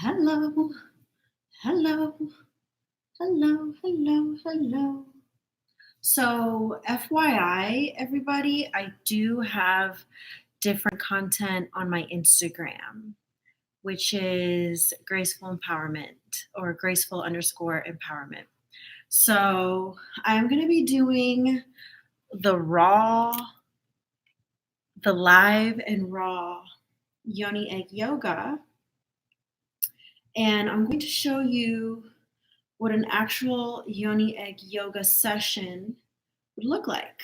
Hello, hello, hello, hello, hello. So, FYI, everybody, I do have different content on my Instagram, which is graceful empowerment or graceful underscore empowerment. So, I'm going to be doing the live and raw yoni egg yoga. And I'm going to show you what an actual yoni egg yoga session would look like.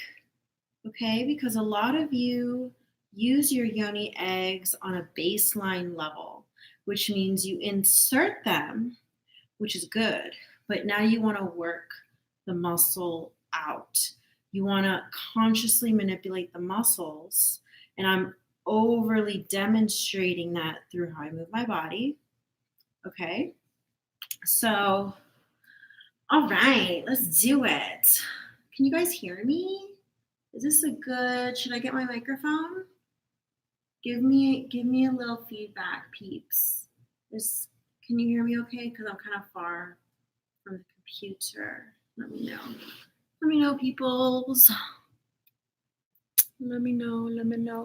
Okay, because a lot of you use your yoni eggs on a baseline level, which means you insert them, which is good, but now you want to work the muscle out. You want to consciously manipulate the muscles, and I'm overly demonstrating that through how I move my body. Okay, so all right, let's do it. Can you guys hear me? Is this a good, should I get my microphone? Give me a little feedback, peeps. Can you hear me okay? Because I'm kind of far from the computer. Let me know. Let me know, peoples. Let me know.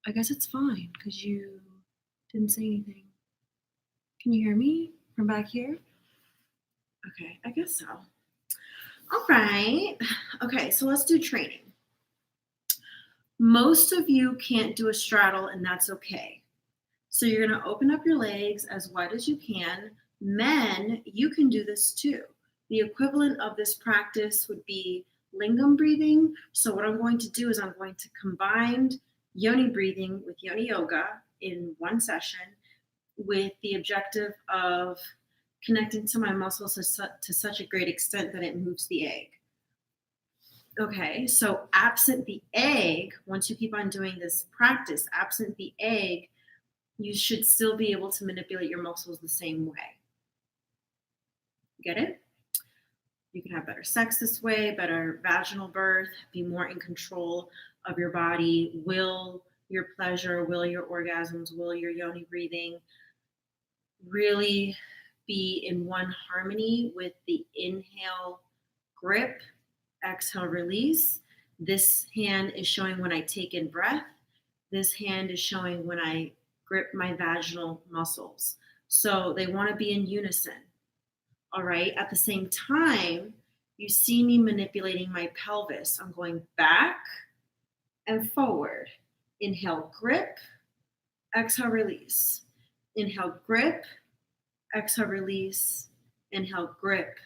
I guess it's fine because you didn't say anything. Can you hear me from back here? Okay, I guess so. All right. Okay, so let's do training. Most of you can't do a straddle, and that's okay. So you're going to open up your legs as wide as you can. Men, you can do this too. The equivalent of this practice would be lingam breathing. So what I'm going to do is I'm going to combine yoni breathing with yoni yoga in one session with the objective of connecting to my muscles to such a great extent that it moves the egg. Okay, so absent the egg, once you keep on doing this practice, absent the egg, you should still be able to manipulate your muscles the same way. Get it? You can have better sex this way, better vaginal birth, be more in control of your body, will your pleasure, will your orgasms, will your yoni breathing, really be in one harmony with the inhale grip, exhale release. This hand is showing when I take in breath. This hand is showing when I grip my vaginal muscles. So they want to be in unison. All right. At the same time, you see me manipulating my pelvis. I'm going back and forward. Inhale, grip, exhale, release. Inhale, grip, exhale, release. Inhale, grip,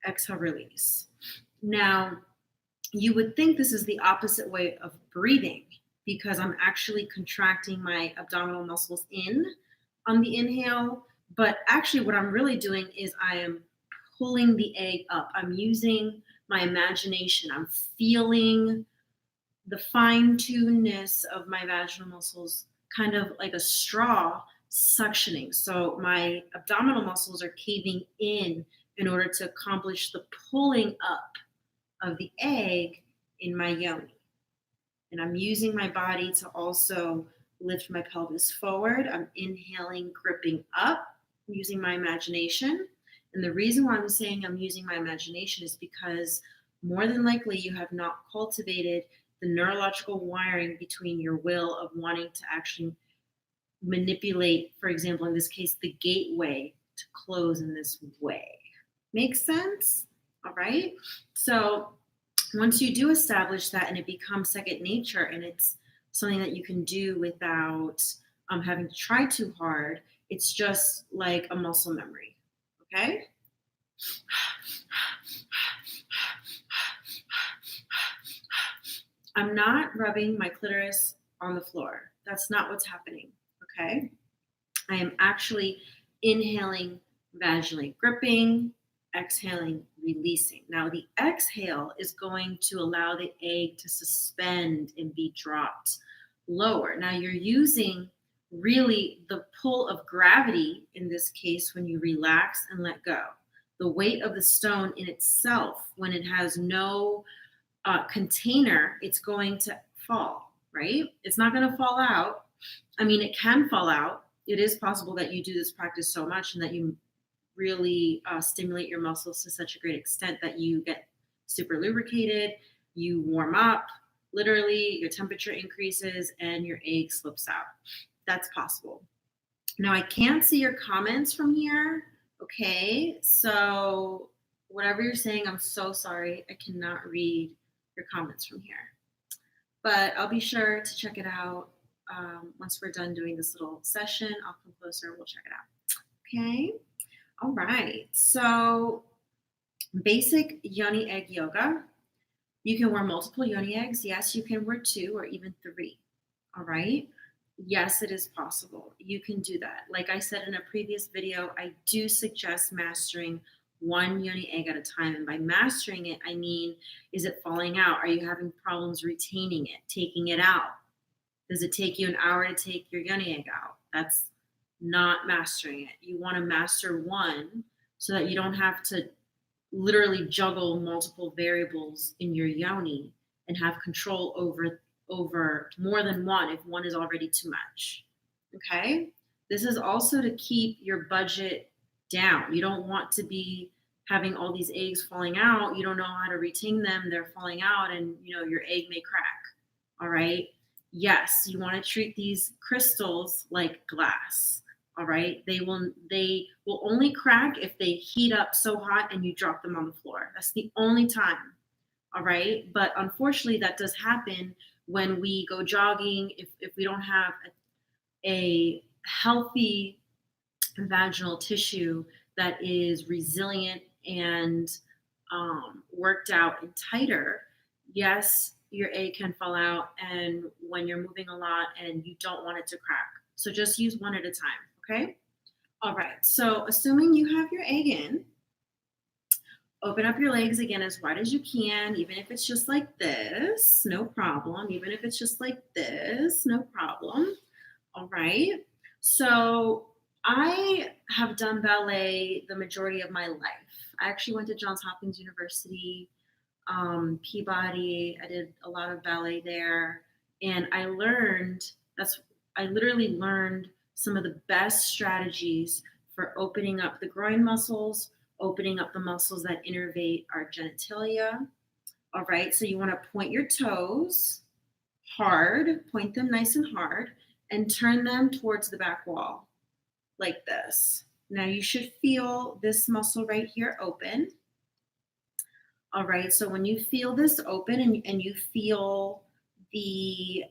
exhale, release. Now, you would think this is the opposite way of breathing because I'm actually contracting my abdominal muscles in on the inhale. But actually what I'm really doing is I am pulling the egg up. I'm using my imagination. I'm feeling the fine-tunedness of my vaginal muscles, kind of like a straw suctioning. So my abdominal muscles are caving in order to accomplish the pulling up of the egg in my yoni. And I'm using my body to also lift my pelvis forward. I'm inhaling, gripping up, using my imagination. And the reason why I'm saying I'm using my imagination is because more than likely you have not cultivated the neurological wiring between your will of wanting to actually manipulate, for example, in this case, the gateway to close in this way. Makes sense? All right. So once you do establish that and it becomes second nature and it's something that you can do without having to try too hard, it's just like a muscle memory. Okay. I'm not rubbing my clitoris on the floor. That's not what's happening. Okay. I am actually inhaling vaginally, gripping, exhaling, releasing. Now the exhale is going to allow the egg to suspend and be dropped lower. Now you're using really the pull of gravity in this case when you relax and let go. The weight of the stone in itself, when it has no container, it's going to fall, right? It's not going to fall out. I mean, it can fall out. It is possible that you do this practice so much and that you really stimulate your muscles to such a great extent that you get super lubricated, you warm up, literally, your temperature increases, and your egg slips out. That's possible. Now, I can't see your comments from here. Okay, so whatever you're saying, I'm so sorry. I cannot read your comments from here. But I'll be sure to check it out once we're done doing this little session. I'll come closer and we'll check it out. Okay, all right. So basic yoni egg yoga. You can wear multiple yoni eggs. Yes, you can wear 2 or even 3. All right. Yes, it is possible. You can do that. Like I said in a previous video, I do suggest mastering 1 yoni egg at a time. And by mastering it, I mean, is it falling out? Are you having problems retaining it, taking it out? Does it take you an hour to take your yoni egg out? That's not mastering it. You want to master 1 so that you don't have to literally juggle multiple variables in your yoni and have control over more than 1 if 1 is already too much. Okay? This is also to keep your budget down. You don't want to be having all these eggs falling out. You don't know how to retain them. They're falling out and your egg may crack. All right? Yes, you want to treat these crystals like glass. All right? They will only crack if they heat up so hot and you drop them on the floor. That's the only time. All right? But unfortunately that does happen when we go jogging, if we don't have a healthy vaginal tissue that is resilient and worked out and tighter, yes, your egg can fall out and when you're moving a lot and you don't want it to crack. So just use 1 at a time, okay? All right, so assuming you have your egg in, open up your legs again as wide as you can, even if it's just like this, no problem. Even if it's just like this, no problem. All right. So I have done ballet the majority of my life. I actually went to Johns Hopkins University, Peabody. I did a lot of ballet there. And I literally learned some of the best strategies for opening up the groin muscles, opening up the muscles that innervate our genitalia. All right, so you want to point your toes hard, point them nice and hard, and turn them towards the back wall like this. Now you should feel this muscle right here open. All right, so when you feel this open and you feel the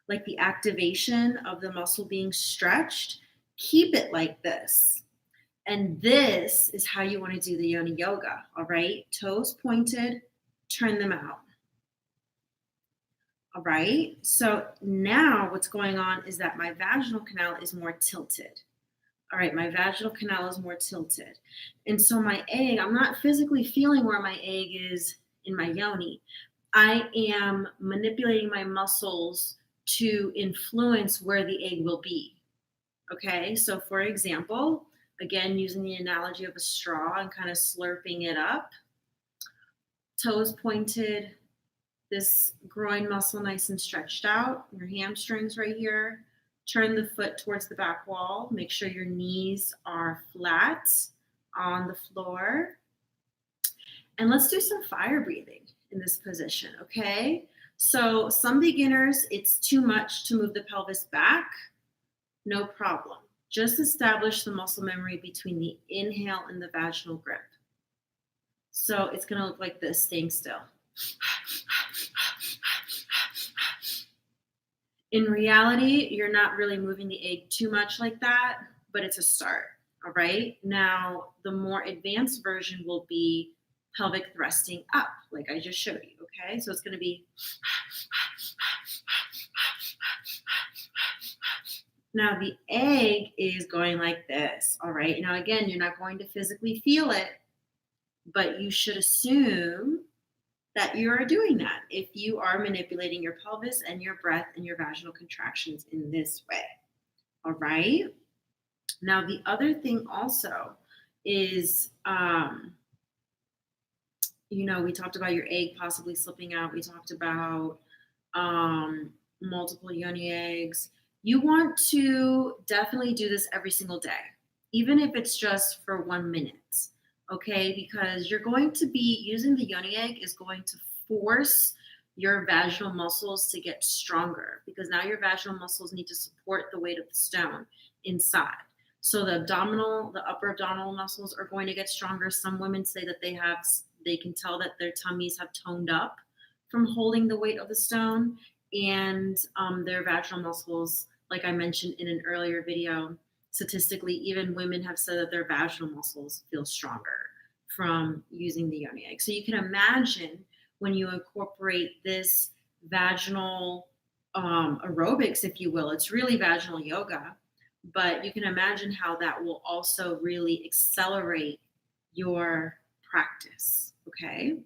like the activation of the muscle being stretched, keep it like this. And this is how you want to do the yoni yoga, all right? Toes pointed, turn them out. All right, so now what's going on is that my vaginal canal is more tilted. All right, my vaginal canal is more tilted. And so my egg, I'm not physically feeling where my egg is in my yoni. I am manipulating my muscles to influence where the egg will be. Okay, so for example, again, using the analogy of a straw and kind of slurping it up, toes pointed, this groin muscle nice and stretched out, your hamstrings right here. Turn the foot towards the back wall. Make sure your knees are flat on the floor. And let's do some fire breathing in this position, okay? So some beginners, it's too much to move the pelvis back. No problem. Just establish the muscle memory between the inhale and the vaginal grip. So it's going to look like this, staying still. In reality, you're not really moving the egg too much like that, but it's a start, all right? Now, the more advanced version will be pelvic thrusting up, like I just showed you, okay? So it's going to be... Now, the egg is going like this, all right? Now, again, you're not going to physically feel it, but you should assume that you are doing that if you are manipulating your pelvis and your breath and your vaginal contractions in this way, all right? Now, the other thing also is, we talked about your egg possibly slipping out. We talked about multiple yoni eggs. You want to definitely do this every single day, even if it's just for 1 minute, okay? Because you're going to be using the yoni egg is going to force your vaginal muscles to get stronger because now your vaginal muscles need to support the weight of the stone inside. So the upper abdominal muscles are going to get stronger. Some women say that they can tell that their tummies have toned up from holding the weight of the stone, and their vaginal muscles, like I mentioned in an earlier video, statistically, even women have said that their vaginal muscles feel stronger from using the yoni egg. So you can imagine when you incorporate this vaginal aerobics, if you will, it's really vaginal yoga, but you can imagine how that will also really accelerate your practice, okay?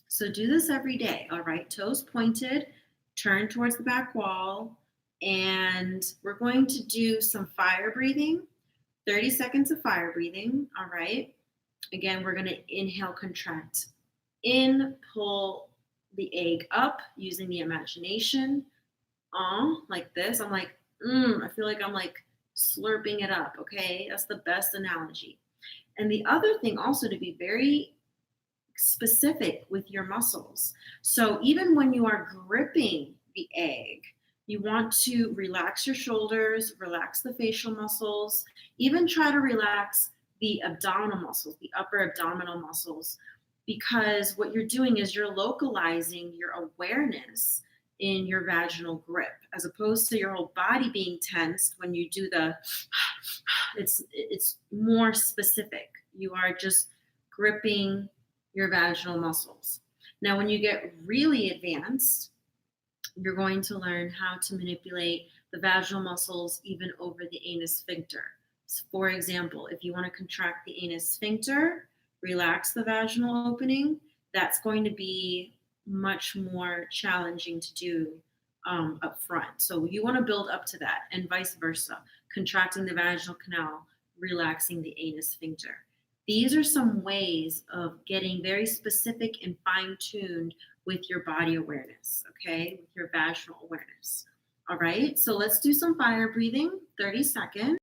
So do this every day, all right? Toes pointed, turn towards the back wall, and we're going to do some fire breathing, 30 seconds of fire breathing, all right? Again, we're going to inhale, contract. In, pull the egg up using the imagination. Like this. I'm like, I feel like I'm like slurping it up, okay? That's the best analogy. And the other thing also to be very specific with your muscles. So even when you are gripping the egg, you want to relax your shoulders, relax the facial muscles, even try to relax the abdominal muscles, the upper abdominal muscles, because what you're doing is you're localizing your awareness in your vaginal grip, as opposed to your whole body being tensed when you do it's more specific. You are just gripping your vaginal muscles. Now, when you get really advanced, you're going to learn how to manipulate the vaginal muscles even over the anus sphincter. So for example, if you want to contract the anus sphincter, relax the vaginal opening, that's going to be much more challenging to do up front. So you want to build up to that, and vice versa, contracting the vaginal canal, relaxing the anus sphincter. These are some ways of getting very specific and fine-tuned with your body awareness, okay? With your vaginal awareness. All right, so let's do some fire breathing, 30 seconds.